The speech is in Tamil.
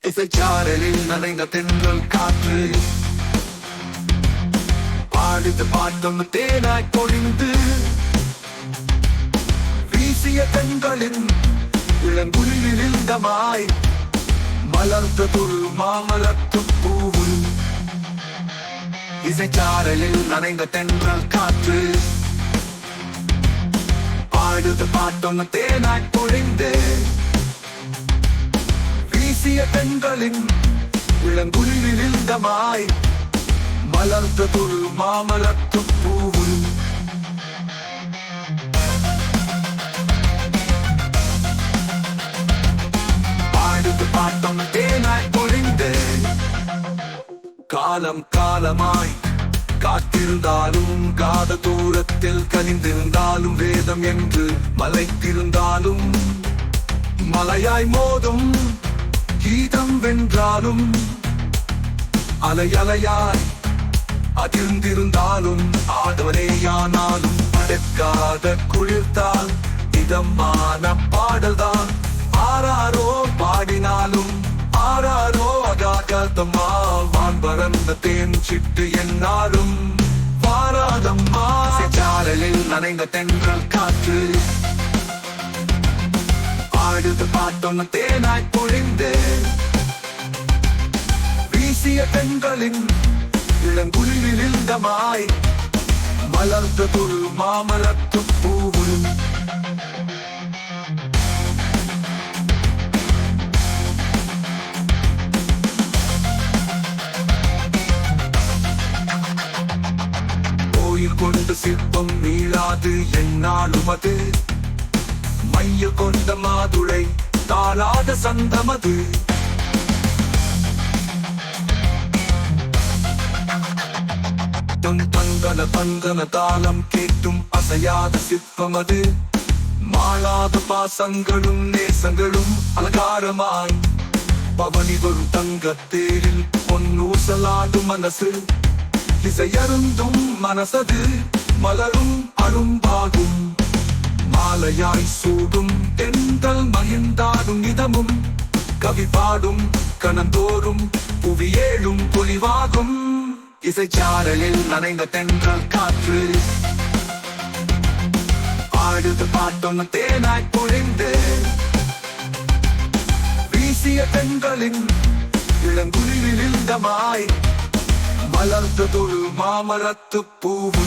இசைச்சாரலில் நனைந்த தென்றல் காற்று பாடித்து பாட்டம் தேனாய் பொழிந்து வீசிய தென்றலின் இளங்குளிரில் இந்தமாய் மலர்ந்த துரு மாமலத்து பூவு. இசைச்சாரலில் நனைந்த தென்றல் காற்று பாடுது பாட்டம் தேனாய் பொழிந்து வீசிய தென்றலின் இளங்குளிரில் இந்தமாய் மலர்ந்த துரு மாமலத்து பூவு. பாடுது பாட்டம் தேனாய் பொழிந்து காலம் காலமாய் காத்திருந்தாலும் காத தூரத்தில் கனிந்திருந்தாலும் வேதம் என்று மலைத்திருந்தாலும் மலையாய் மோதும் கீதம் வென்றாலும் அலையலையாய் அதிர்ந்திருந்தாலும் ஆடவனேயானாலும் அடக்காத குளிர்த்தால் இதமான பாடல்தான் ஆராரோ பாடினாலும் ஆராரோ அகாகதம்மா வான் பறந்த தேன் சிட்டு என்னாலும் வாராதம்மா. சாரலில் நனைந்த தென்றல் காற்று ஆடுது பாட்டம் தேனாய் பொழிந்து வீசிய தென்றலின் இளங்குளிரில் இந்தமாய் மலர்ந்த துரு மாமலத்து பூவு. கோயில் கொண்ட சிற்பம் மீளாது என்னாலும் அது மைய கொண்ட மாதுளை தாளாத சந்தமது. தங்கன தங்கன தாளம் கேட்டும் அசையாத சிற்பம் அது மாளாத பாசங்களும் நேசங்களும் அலங்காரமாய் பவனி வரும் தங்கத்தேரில் பொன்னூசலாடும் மனசு இசையருந்தும் மனசது மலரும் அரும்பாகும் மாலையாய் சூடும் தென்றல் மகிழ்ந்தாடும் இதமும் கவி பாடும் கணந்தோறும் புவியேழும் பொலிவாகும். இசைச்சாரலில் நனைந்த தென்றல் காற்று ஆடுது பாட்டம் தேனாய் பொழிந்து வீசிய தென்றலின் இளங்குளிரில் இந்தமாய் மலர்ந்த துரு மாமலத்து பூவு.